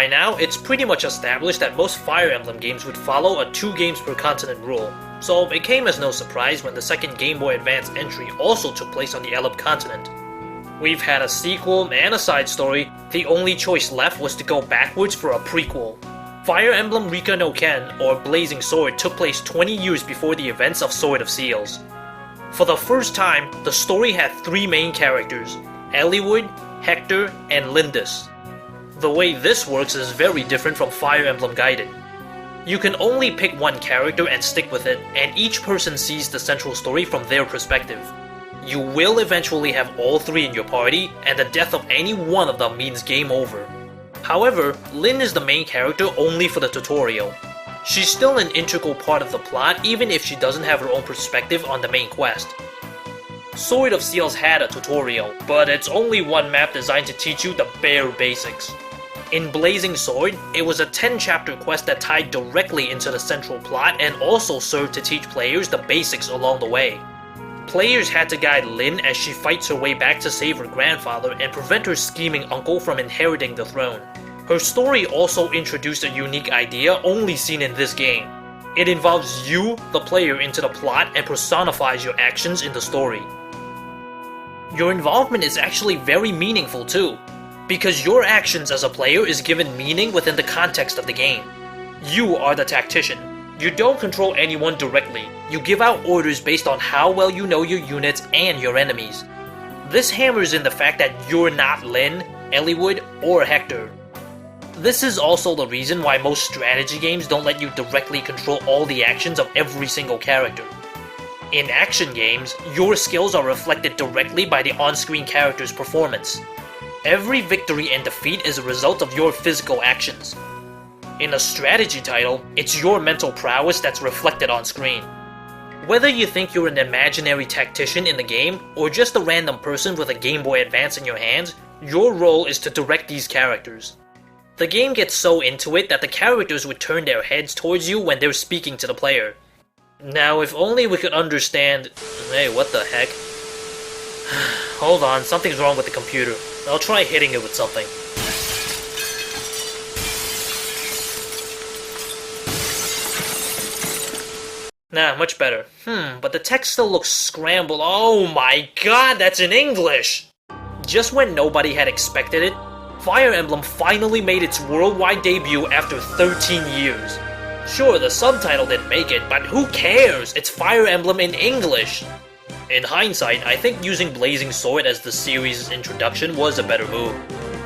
By now, it's pretty much established that most Fire Emblem games would follow a 2 games per continent rule, so it came as no surprise when the second Gameboy Advance entry also took place on the Eleb continent. We've had a sequel and a side story, the only choice left was to go backwards for a prequel. Fire Emblem Rika no Ken, or Blazing Sword, took place 20 years before the events of Sword of Seals. For the first time, the story had 3 main characters, Eliwood, Hector, and Lindis. The way this works is very different from Fire Emblem Gaiden. You can only pick one character and stick with it, and each person sees the central story from their perspective. You will eventually have all 3 in your party, and the death of any one of them means game over. However, Lyn is the main character only for the tutorial. She's still an integral part of the plot even if she doesn't have her own perspective on the main quest. Sword of Seals had a tutorial, but it's only one map designed to teach you the bare basics. In Blazing Sword, it was a 10-chapter quest that tied directly into the central plot and also served to teach players the basics along the way. Players had to guide Lyn as she fights her way back to save her grandfather and prevent her scheming uncle from inheriting the throne. Her story also introduced a unique idea only seen in this game. It involves you, the player, into the plot and personifies your actions in the story. Your involvement is actually very meaningful too, because your actions as a player is given meaning within the context of the game. You are the tactician. You don't control anyone directly. You give out orders based on how well you know your units and your enemies. This hammers in the fact that you're not Lyn, Eliwood, or Hector. This is also the reason why most strategy games don't let you directly control all the actions of every single character. In action games, your skills are reflected directly by the on-screen character's performance. Every victory and defeat is a result of your physical actions. In a strategy title, it's your mental prowess that's reflected on screen. Whether you think you're an imaginary tactician in the game, or just a random person with a Game Boy Advance in your hands, your role is to direct these characters. The game gets so into it that the characters would turn their heads towards you when they're speaking to the player. Now, if only we could understand... Hey, what the heck? Hold on, something's wrong with the computer. I'll try hitting it with something. Nah, much better. But the text still looks scrambled. Oh my god, that's in English! Just when nobody had expected it, Fire Emblem finally made its worldwide debut after 13 years. Sure, the subtitle didn't make it, but who cares? It's Fire Emblem in English! In hindsight, I think using Blazing Sword as the series' introduction was a better move.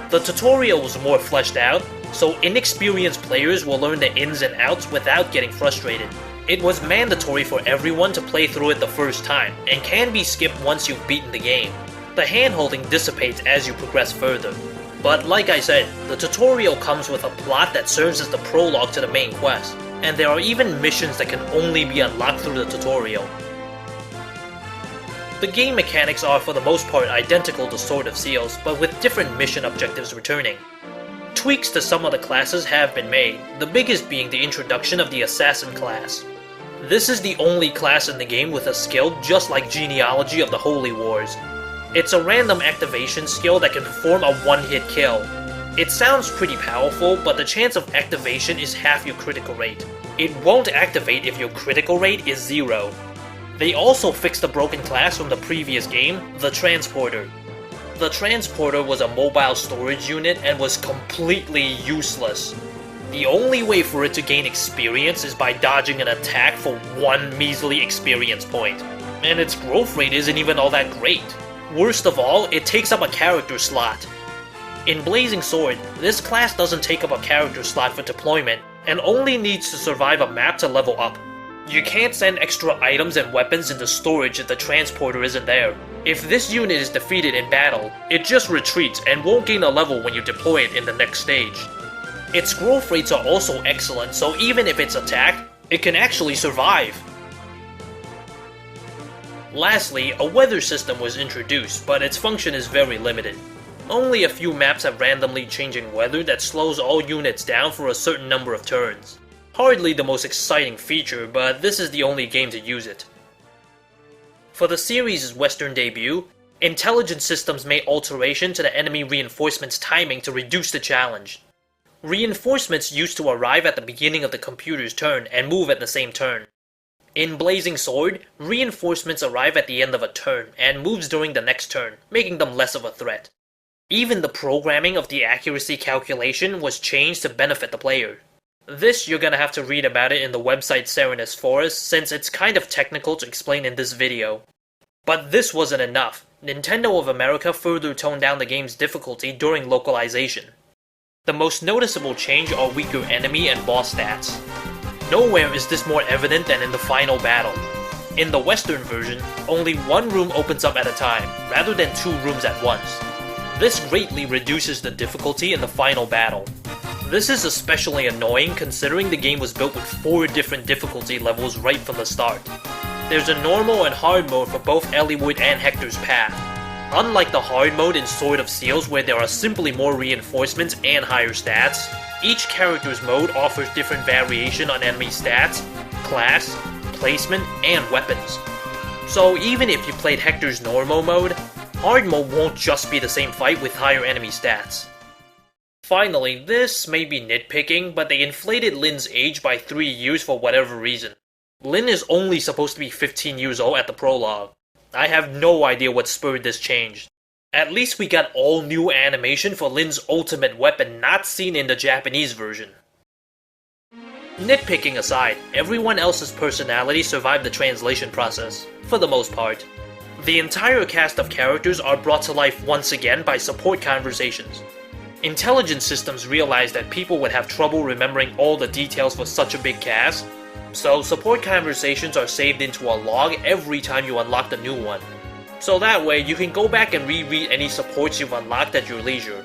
The tutorial was more fleshed out, so inexperienced players will learn the ins and outs without getting frustrated. It was mandatory for everyone to play through it the first time, and can be skipped once you've beaten the game. The hand-holding dissipates as you progress further. But like I said, the tutorial comes with a plot that serves as the prologue to the main quest, and there are even missions that can only be unlocked through the tutorial. The game mechanics are for the most part identical to Sword of Seals, but with different mission objectives returning. Tweaks to some of the classes have been made, the biggest being the introduction of the Assassin class. This is the only class in the game with a skill just like Genealogy of the Holy Wars. It's a random activation skill that can perform a one-hit kill. It sounds pretty powerful, but the chance of activation is half your critical rate. It won't activate if your critical rate is 0. They also fixed the broken class from the previous game, the Transporter. The Transporter was a mobile storage unit and was completely useless. The only way for it to gain experience is by dodging an attack for 1 measly experience point. And its growth rate isn't even all that great. Worst of all, it takes up a character slot. In Blazing Sword, this class doesn't take up a character slot for deployment, and only needs to survive a map to level up. You can't send extra items and weapons into storage if the Transporter isn't there. If this unit is defeated in battle, it just retreats and won't gain a level when you deploy it in the next stage. Its growth rates are also excellent, so even if it's attacked, it can actually survive. Lastly, a weather system was introduced, but its function is very limited. Only a few maps have randomly changing weather that slows all units down for a certain number of turns. Hardly the most exciting feature, but this is the only game to use it. For the series' Western debut, Intelligence Systems made alteration to the enemy reinforcements timing to reduce the challenge. Reinforcements used to arrive at the beginning of the computer's turn and move at the same turn. In Blazing Sword, reinforcements arrive at the end of a turn and moves during the next turn, making them less of a threat. Even the programming of the accuracy calculation was changed to benefit the player. This you're gonna have to read about it in the website Serenus Forest, since it's kind of technical to explain in this video. But this wasn't enough. Nintendo of America further toned down the game's difficulty during localization. The most noticeable change are weaker enemy and boss stats. Nowhere is this more evident than in the final battle. In the Western version, only one room opens up at a time, rather than 2 rooms at once. This greatly reduces the difficulty in the final battle. This is especially annoying considering the game was built with 4 different difficulty levels right from the start. There's a normal and hard mode for both Eliwood and Hector's path. Unlike the hard mode in Sword of Seals where there are simply more reinforcements and higher stats, each character's mode offers different variation on enemy stats, class, placement, and weapons. So even if you played Hector's normal mode, hard mode won't just be the same fight with higher enemy stats. Finally, this may be nitpicking, but they inflated Lin's age by 3 years for whatever reason. Lin is only supposed to be 15 years old at the prologue. I have no idea what spurred this change. At least we got all new animation for Lin's ultimate weapon not seen in the Japanese version. Nitpicking aside, everyone else's personality survived the translation process, for the most part. The entire cast of characters are brought to life once again by support conversations. Intelligence systems realized that people would have trouble remembering all the details for such a big cast, so support conversations are saved into a log every time you unlock the new one. So that way, you can go back and reread any supports you've unlocked at your leisure.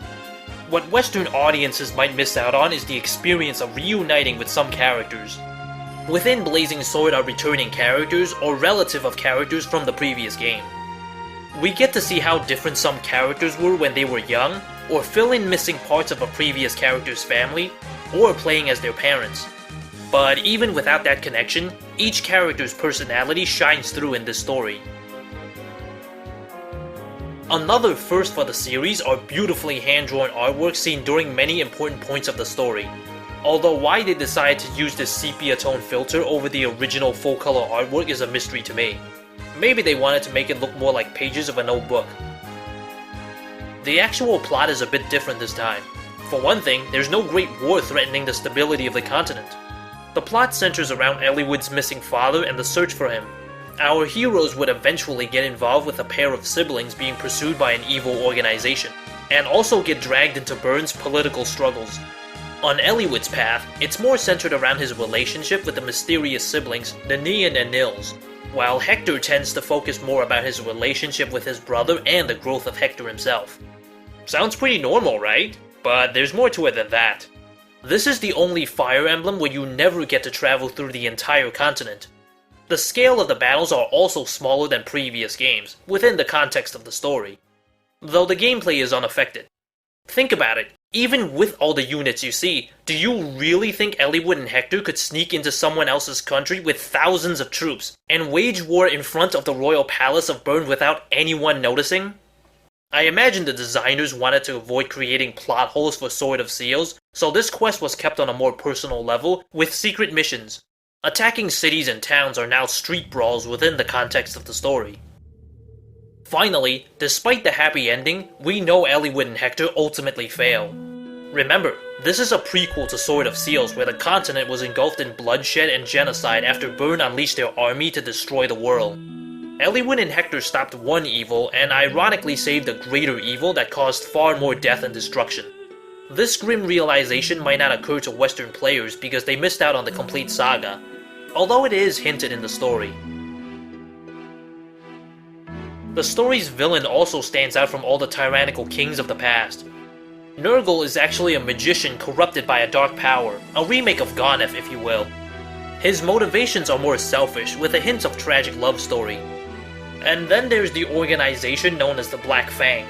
What Western audiences might miss out on is the experience of reuniting with some characters. Within Blazing Sword are returning characters or relative of characters from the previous game. We get to see how different some characters were when they were young, or fill in missing parts of a previous character's family, or playing as their parents. But even without that connection, each character's personality shines through in this story. Another first for the series are beautifully hand-drawn artwork seen during many important points of the story. Although why they decided to use this sepia tone filter over the original full-color artwork is a mystery to me. Maybe they wanted to make it look more like pages of an old book. The actual plot is a bit different this time. For one thing, there's no great war threatening the stability of the continent. The plot centers around Eliwood's missing father and the search for him. Our heroes would eventually get involved with a pair of siblings being pursued by an evil organization, and also get dragged into Byrne's political struggles. On Eliwood's path, it's more centered around his relationship with the mysterious siblings, Ninian and Nils, while Hector tends to focus more about his relationship with his brother and the growth of Hector himself. Sounds pretty normal, right? But there's more to it than that. This is the only Fire Emblem where you never get to travel through the entire continent. The scale of the battles are also smaller than previous games, within the context of the story, though the gameplay is unaffected. Think about it, even with all the units you see, do you really think Eliwood and Hector could sneak into someone else's country with thousands of troops, and wage war in front of the royal palace of Byrne without anyone noticing? I imagine the designers wanted to avoid creating plot holes for Sword of Seals, so this quest was kept on a more personal level, with secret missions. Attacking cities and towns are now street brawls within the context of the story. Finally, despite the happy ending, we know Eliwood and Hector ultimately fail. Remember, this is a prequel to Sword of Seals where the continent was engulfed in bloodshed and genocide after Byrne unleashed their army to destroy the world. Eliwood and Hector stopped one evil and ironically saved a greater evil that caused far more death and destruction. This grim realization might not occur to Western players because they missed out on the complete saga, although it is hinted in the story. The story's villain also stands out from all the tyrannical kings of the past. Nurgle is actually a magician corrupted by a dark power, a remake of Ganef if you will. His motivations are more selfish, with a hint of tragic love story. And then there's the organization known as the Black Fang.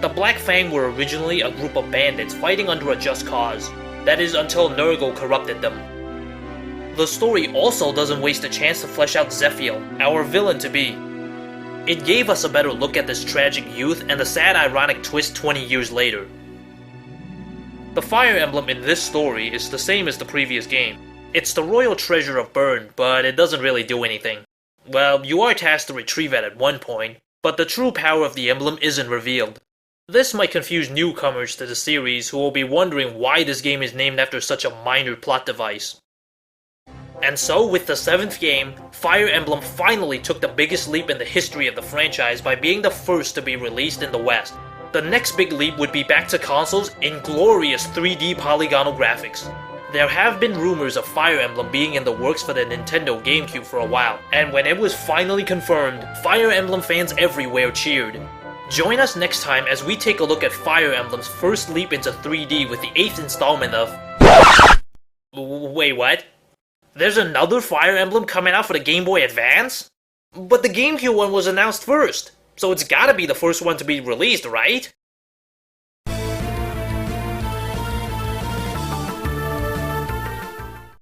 The Black Fang were originally a group of bandits fighting under a just cause, that is until Nurgle corrupted them. The story also doesn't waste a chance to flesh out Zephiel, our villain-to-be. It gave us a better look at this tragic youth and the sad ironic twist 20 years later. The Fire Emblem in this story is the same as the previous game. It's the royal treasure of Byrne, but it doesn't really do anything. Well, you are tasked to retrieve it at one point, but the true power of the emblem isn't revealed. This might confuse newcomers to the series who will be wondering why this game is named after such a minor plot device. And so, with the 7th game, Fire Emblem finally took the biggest leap in the history of the franchise by being the first to be released in the West. The next big leap would be back to consoles in glorious 3D polygonal graphics. There have been rumors of Fire Emblem being in the works for the Nintendo GameCube for a while, and when it was finally confirmed, Fire Emblem fans everywhere cheered. Join us next time as we take a look at Fire Emblem's first leap into 3D with the 8th installment of... Wait, what? There's another Fire Emblem coming out for the Game Boy Advance? But the GameCube one was announced first, so it's gotta be the first one to be released, right?